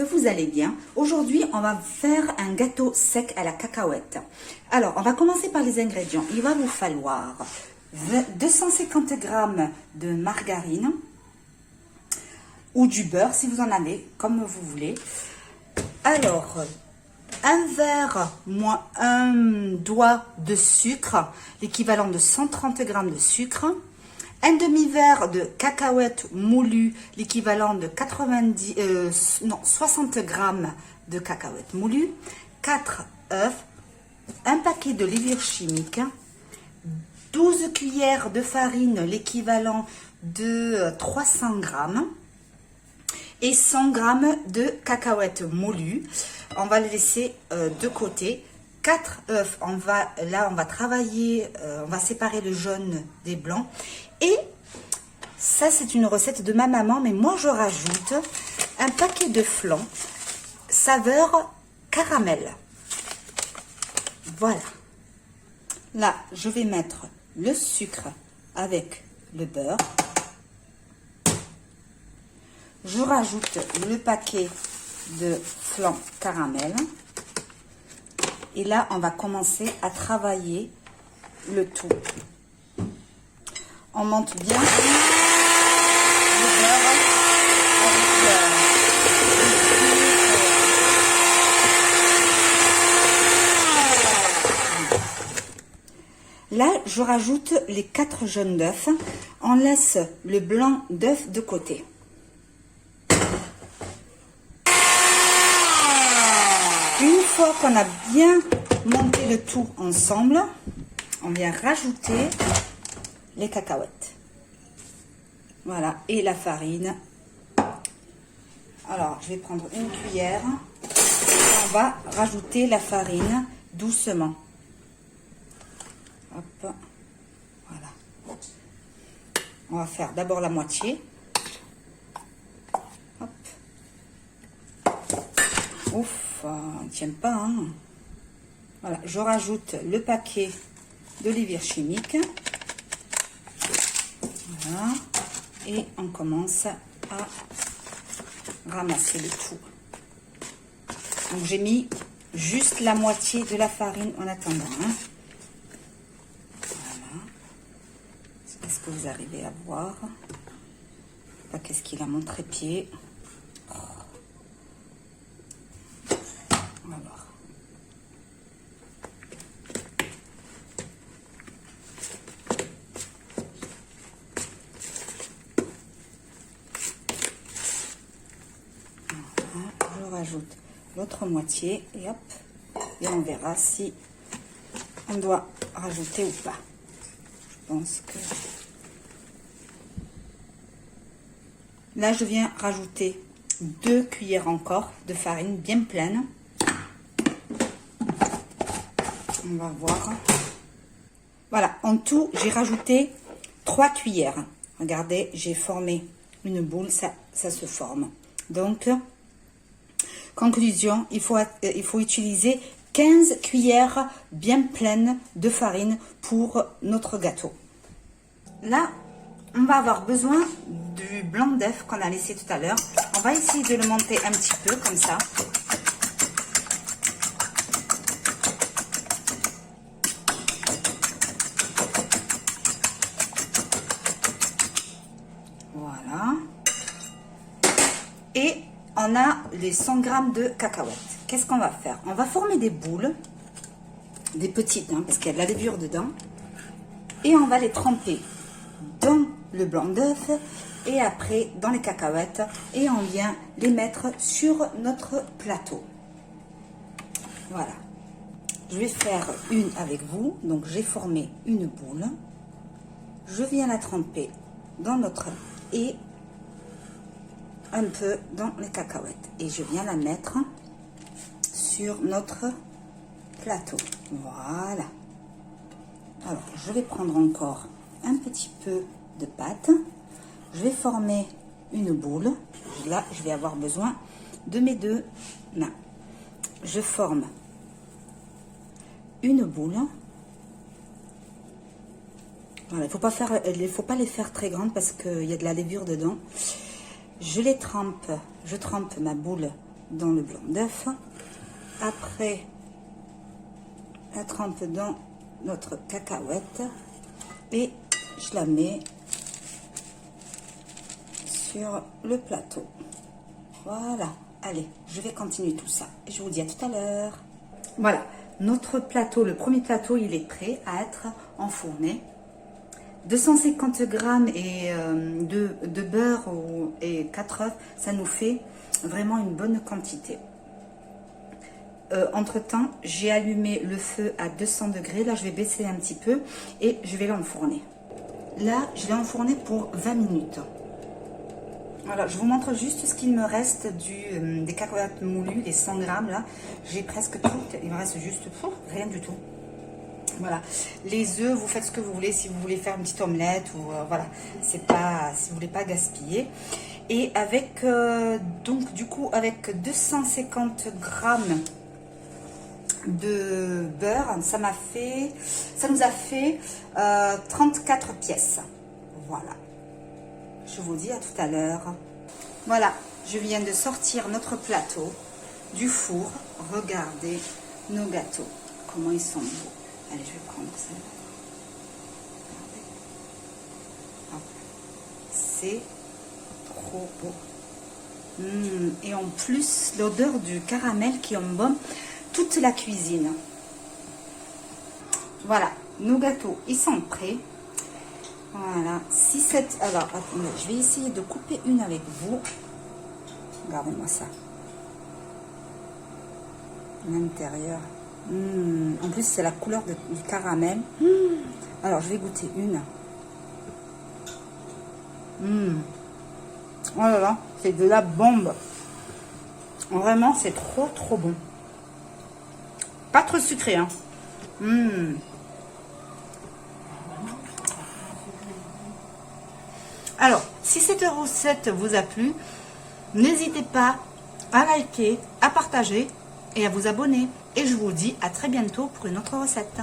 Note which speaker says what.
Speaker 1: que vous allez bien. Aujourd'hui, on va faire un gâteau sec à la cacahuète. Alors, on va commencer par les ingrédients. Il va vous falloir 250 g de margarine ou du beurre, si vous en avez, comme vous voulez. Alors, un verre moins un doigt de sucre, l'équivalent de 130 g de sucre. Un demi-verre de cacahuètes moulues, l'équivalent de 60 g de cacahuètes moulues. 4 œufs, un paquet de levure chimique, 12 cuillères de farine, l'équivalent de 300 g, et 100 g de cacahuètes moulues. On va les laisser de côté. 4 œufs, on va travailler, on va séparer le jaune des blancs. Et ça, c'est une recette de ma maman, mais moi je rajoute un paquet de flan saveur caramel. Voilà. Là, je vais mettre le sucre avec le beurre. Je rajoute le paquet de flan caramel. Et là, on va commencer à travailler le tout. On monte bien le beurre avec Là, je rajoute les 4 jaunes d'œufs. On laisse le blanc d'œuf de côté. Une fois qu'on a bien monté le tout ensemble, on vient rajouter les cacahuètes. Voilà, et la farine. Alors, je vais prendre une cuillère. On va rajouter la farine doucement. Hop, voilà. On va faire d'abord la moitié. Hop. Ouf, on ne tient pas, hein. Voilà, je rajoute le paquet de levure chimique. Voilà. Et on commence à ramasser le tout. Donc j'ai mis juste la moitié de la farine en attendant, hein. Voilà. Est-ce que vous arrivez à voir? Qu'est-ce qu'il a mon trépied? Alors. Je rajoute l'autre moitié et hop, et on verra si on doit rajouter ou pas. Je pense que là je viens rajouter 2 cuillères encore de farine bien pleine. On va voir. Voilà, en tout j'ai rajouté 3 cuillères. Regardez, j'ai formé une boule, ça se forme. Donc conclusion, il faut utiliser 15 cuillères bien pleines de farine pour notre gâteau. Là, on va avoir besoin du blanc d'œuf qu'on a laissé tout à l'heure. On va essayer de le monter un petit peu comme ça. Voilà. Et on a les 100 g de cacahuètes. Qu'est-ce qu'on va faire? On va former des boules, des petites, hein, parce qu'il y a de la levure dedans. Et on va les tremper dans le blanc d'œuf et après dans les cacahuètes. Et on vient les mettre sur notre plateau. Voilà. Je vais faire une avec vous. Donc j'ai formé une boule. Je viens la tremper dans notre... et un peu dans les cacahuètes et je viens la mettre sur notre plateau. Voilà. Alors je vais prendre encore un petit peu de pâte. Je vais former une boule. Là je vais avoir besoin de mes 2 mains. Je forme une boule. Voilà, il faut pas les faire très grandes parce qu'il y a de la levure dedans. Je trempe ma boule dans le blanc d'œuf. Après, la trempe dans notre cacahuète et je la mets sur le plateau. Voilà, allez, je vais continuer tout ça et je vous dis à tout à l'heure. Voilà, notre plateau, le premier plateau, il est prêt à être enfourné. 250 g de beurre et 4 œufs, ça nous fait vraiment une bonne quantité. Entre temps, j'ai allumé le feu à 200 degrés. Là, je vais baisser un petit peu et je vais l'enfourner. Là, je l'ai enfourné pour 20 minutes. Voilà, je vous montre juste ce qu'il me reste des cacahuètes moulues, les 100 grammes là. J'ai presque tout. Il me reste juste rien du tout. Voilà, les œufs, vous faites ce que vous voulez, si vous voulez faire une petite omelette ou voilà, c'est pas, si vous voulez pas gaspiller. Et avec donc du coup avec 250 grammes de beurre, ça nous a fait 34 pièces. Voilà, je vous dis à tout à l'heure. Voilà, je viens de sortir notre plateau du four. Regardez nos gâteaux, comment ils sont beaux. Allez, je vais prendre ça. C'est trop beau. Et en plus, l'odeur du caramel qui embaume toute la cuisine. Voilà, nos gâteaux, ils sont prêts. Voilà. Alors, attendez, je vais essayer de couper une avec vous. Regardez-moi ça. L'intérieur. En plus, c'est la couleur du caramel. Alors, je vais goûter une. Oh là là, c'est de la bombe. Vraiment, c'est trop, trop bon. Pas trop sucré, hein. Alors, si cette recette vous a plu, n'hésitez pas à liker, à partager et à vous abonner. Et je vous dis à très bientôt pour une autre recette.